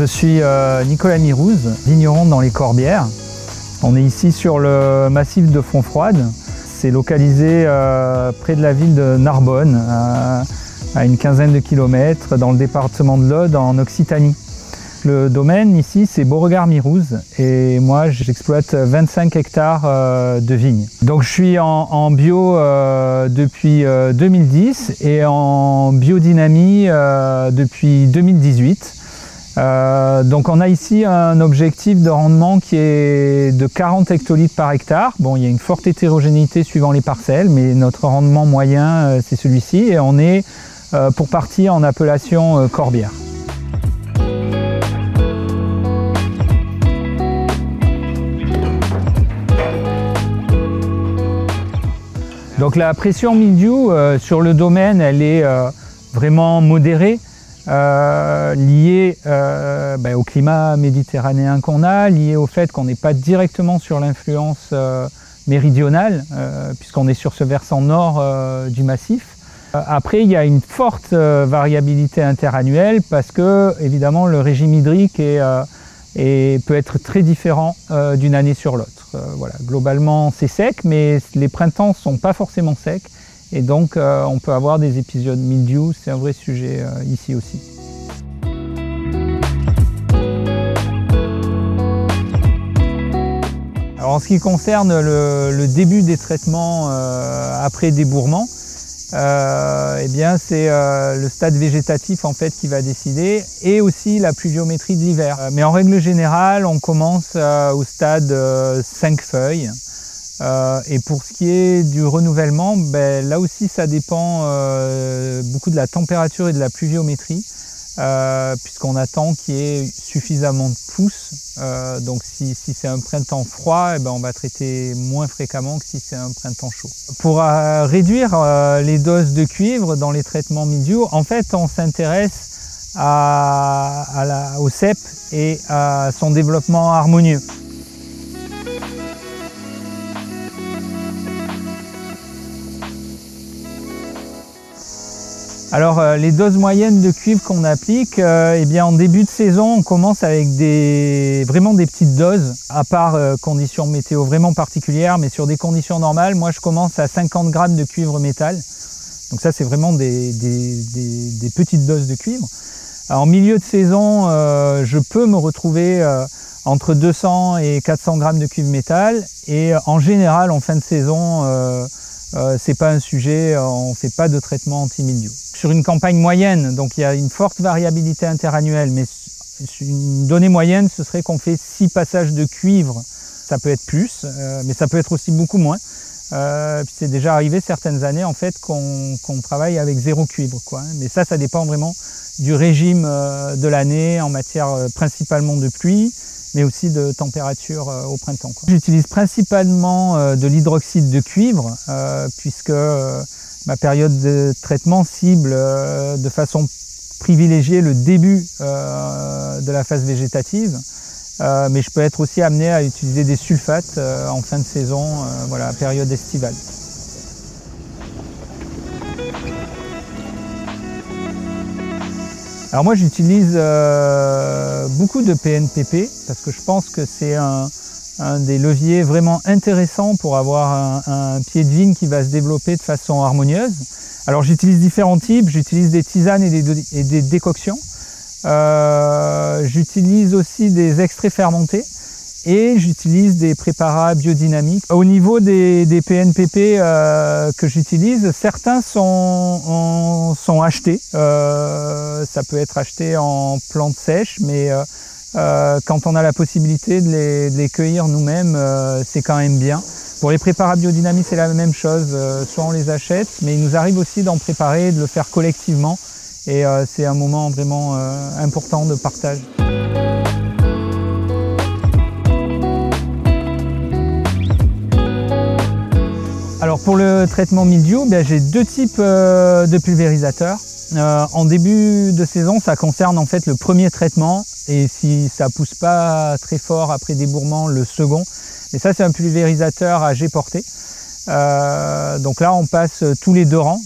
Je suis Nicolas Mirouz, vigneron dans les Corbières. On est ici sur le massif de Fontfroide. C'est localisé près de la ville de Narbonne, à une quinzaine de kilomètres dans le département de l'Aude en Occitanie. Le domaine ici, c'est Beauregard Mirouz et moi j'exploite 25 hectares de vignes. Donc je suis en bio depuis 2010 et en biodynamie depuis 2018. Donc on a ici un objectif de rendement qui est de 40 hectolitres par hectare. Bon, il y a une forte hétérogénéité suivant les parcelles, mais notre rendement moyen c'est celui-ci et on est pour partie en appellation Corbière. Donc la pression mildiou sur le domaine, elle est vraiment modérée, liée au climat méditerranéen qu'on a, liée au fait qu'on n'est pas directement sur l'influence méridionale, puisqu'on est sur ce versant nord du massif. Après, il y a une forte variabilité interannuelle parce que, évidemment, le régime hydrique peut être très différent d'une année sur l'autre. Voilà. Globalement, c'est sec, mais les printemps ne sont pas forcément secs. Et donc, on peut avoir des épisodes mildiou, c'est un vrai sujet ici aussi. Alors, en ce qui concerne le début des traitements après débourrement, eh bien, c'est le stade végétatif en fait qui va décider et aussi la pluviométrie de l'hiver. Mais en règle générale, on commence au stade 5 feuilles. Et pour ce qui est du renouvellement, là aussi ça dépend beaucoup de la température et de la pluviométrie, puisqu'on attend qu'il y ait suffisamment de pousses. Donc si c'est un printemps froid, on va traiter moins fréquemment que si c'est un printemps chaud. Pour réduire les doses de cuivre dans les traitements mildiou, en fait on s'intéresse au cep et à son développement harmonieux. Alors les doses moyennes de cuivre qu'on applique, en début de saison on commence avec vraiment des petites doses, à part conditions météo vraiment particulières, mais sur des conditions normales, moi je commence à 50 grammes de cuivre métal. Donc ça c'est vraiment des petites doses de cuivre. En milieu de saison, je peux me retrouver entre 200 et 400 grammes de cuivre métal et en général en fin de saison, c'est pas un sujet, on ne fait pas de traitement anti-mildiou. Sur une campagne moyenne, donc il y a une forte variabilité interannuelle, mais une donnée moyenne, ce serait qu'on fait 6 passages de cuivre. Ça peut être plus, mais ça peut être aussi beaucoup moins. C'est déjà arrivé certaines années en fait qu'on travaille avec 0 cuivre, quoi. Mais ça dépend vraiment du régime de l'année en matière principalement de pluie, mais aussi de température au printemps, quoi. J'utilise principalement de l'hydroxyde de cuivre, puisque ma période de traitement cible de façon privilégiée le début de la phase végétative, mais je peux être aussi amené à utiliser des sulfates en fin de saison, voilà, période estivale. Alors moi j'utilise beaucoup de PNPP parce que je pense que c'est un des leviers vraiment intéressants pour avoir un pied de vigne qui va se développer de façon harmonieuse. Alors j'utilise différents types, j'utilise des tisanes et des décoctions. J'utilise aussi des extraits fermentés et j'utilise des préparats biodynamiques. Au niveau des PNPP que j'utilise, certains sont achetés. Ça peut être acheté en plantes sèches, mais quand on a la possibilité de les cueillir nous-mêmes, c'est quand même bien. Pour les préparats biodynamie, c'est la même chose. Soit on les achète, mais il nous arrive aussi d'en préparer, de le faire collectivement. Et c'est un moment vraiment important de partage. Alors pour le traitement mildiou, j'ai 2 types de pulvérisateurs. En début de saison, ça concerne en fait le premier traitement et si ça pousse pas très fort après débourrement, le second. Et ça c'est un pulvérisateur à jet porté. Donc là, on passe tous les 2 rangs.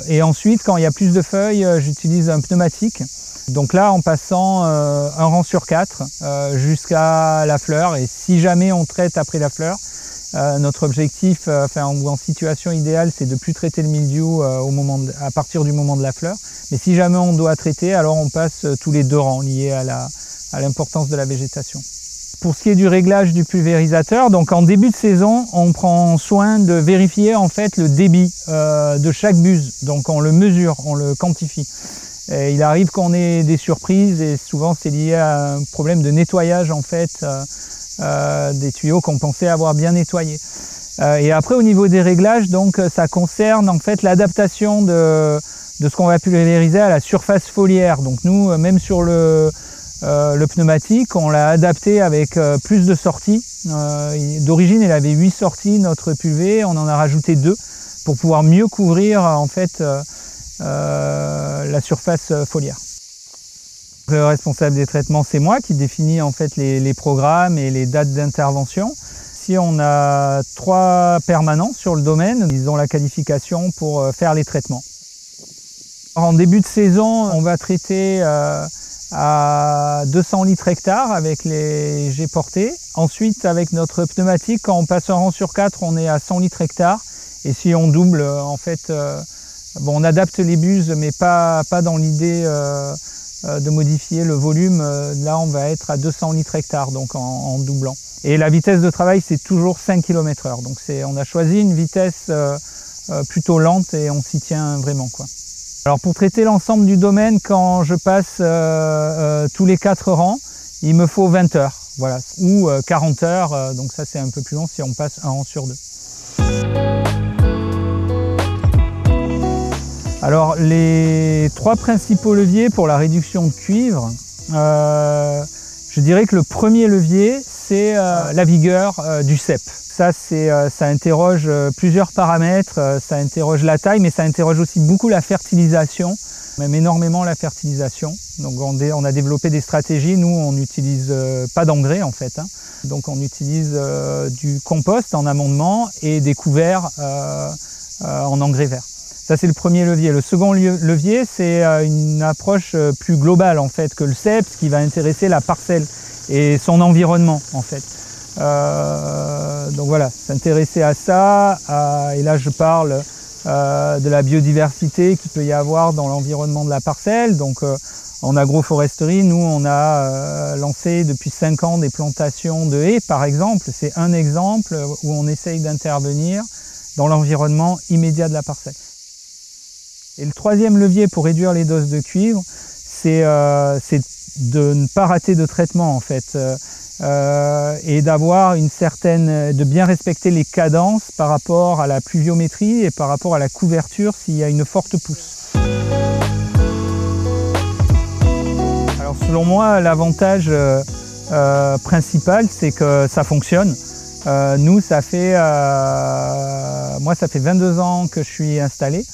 Et ensuite, quand il y a plus de feuilles, j'utilise un pneumatique. Donc là, en passant un rang sur 4 jusqu'à la fleur. Et si jamais on traite après la fleur, notre objectif, ou en situation idéale, c'est de ne plus traiter le mildiou à partir du moment de la fleur. Mais si jamais on doit traiter, alors on passe tous les 2 rangs liés à l'importance de la végétation. Pour ce qui est du réglage du pulvérisateur, donc en début de saison, on prend soin de vérifier en fait le débit de chaque buse. Donc on le mesure, on le quantifie. Et il arrive qu'on ait des surprises et souvent c'est lié à un problème de nettoyage en fait des tuyaux qu'on pensait avoir bien nettoyés. Et après au niveau des réglages, donc ça concerne en fait l'adaptation de ce qu'on va pulvériser à la surface foliaire. Donc nous, même sur le pneumatique, on l'a adapté avec plus de sorties. D'origine, il avait 8 sorties, notre pulvé, on en a rajouté 2 pour pouvoir mieux couvrir en fait la surface foliaire. Le responsable des traitements, c'est moi qui définis en fait les programmes et les dates d'intervention. Ici, on a 3 permanents sur le domaine, ils ont la qualification pour faire les traitements. En début de saison, on va traiter à 200 litres hectare avec les jets portés. Ensuite, avec notre pneumatique, quand on passe un rang sur 4, on est à 100 litres hectare. Et si on double, en fait, on adapte les buses, mais pas dans l'idée de modifier le volume. Là, on va être à 200 litres hectare, donc en doublant. Et la vitesse de travail, c'est toujours 5 km/h. Donc on a choisi une vitesse plutôt lente et on s'y tient vraiment, quoi. Alors pour traiter l'ensemble du domaine, quand je passe tous les 4 rangs, il me faut 20 heures, voilà, ou 40 heures, donc ça c'est un peu plus long si on passe un rang sur 2. Alors les 3 principaux leviers pour la réduction de cuivre, je dirais que le premier levier c'est la vigueur du cep. Ça interroge plusieurs paramètres, ça interroge la taille, mais ça interroge aussi beaucoup la fertilisation, même énormément la fertilisation. Donc on a développé des stratégies, nous on n'utilise pas d'engrais en fait, hein. Donc on utilise du compost en amendement et des couverts en engrais vert. Ça c'est le premier levier. Le second levier c'est une approche plus globale en fait que le cep, ce qui va intéresser la parcelle et son environnement en fait. Donc voilà, s'intéresser à ça, et là je parle de la biodiversité qu'il peut y avoir dans l'environnement de la parcelle. Donc en agroforesterie, nous on a lancé depuis 5 ans des plantations de haies par exemple. C'est un exemple où on essaye d'intervenir dans l'environnement immédiat de la parcelle. Et le troisième levier pour réduire les doses de cuivre, c'est de ne pas rater de traitement en fait. Et de bien respecter les cadences par rapport à la pluviométrie et par rapport à la couverture s'il y a une forte pousse. Alors selon moi, l'avantage principal, c'est que ça fonctionne. Moi, ça fait 22 ans que je suis installé.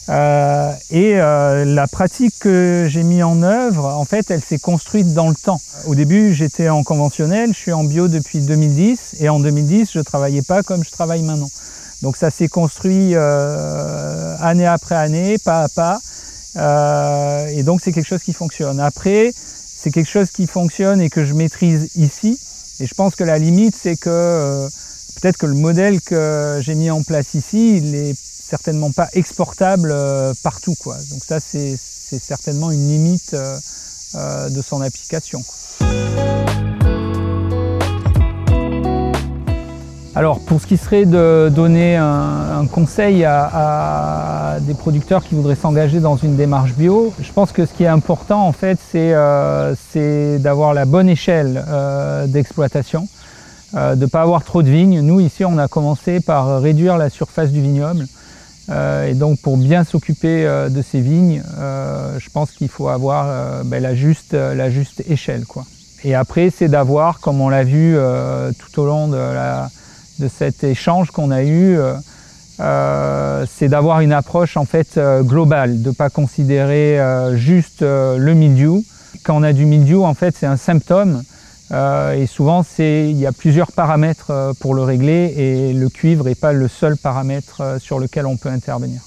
La pratique que j'ai mise en œuvre, en fait, elle s'est construite dans le temps. Au début, j'étais en conventionnel, je suis en bio depuis 2010, et en 2010, je ne travaillais pas comme je travaille maintenant. Donc ça s'est construit année après année, pas à pas, et donc c'est quelque chose qui fonctionne. Après, c'est quelque chose qui fonctionne et que je maîtrise ici, et je pense que la limite, c'est que peut-être que le modèle que j'ai mis en place ici, il est certainement pas exportable partout, quoi. Donc ça c'est certainement une limite de son application. Alors pour ce qui serait de donner un conseil à des producteurs qui voudraient s'engager dans une démarche bio, je pense que ce qui est important en fait c'est d'avoir la bonne échelle d'exploitation, de ne pas avoir trop de vignes. Nous ici on a commencé par réduire la surface du vignoble. Et donc pour bien s'occuper de ces vignes, je pense qu'il faut avoir la juste échelle, quoi. Et après c'est d'avoir, comme on l'a vu tout au long de cet échange qu'on a eu, c'est d'avoir une approche en fait globale, de ne pas considérer juste le mildiou. Quand on a du mildiou, en fait c'est un symptôme Et souvent, il y a plusieurs paramètres pour le régler et le cuivre n'est pas le seul paramètre sur lequel on peut intervenir.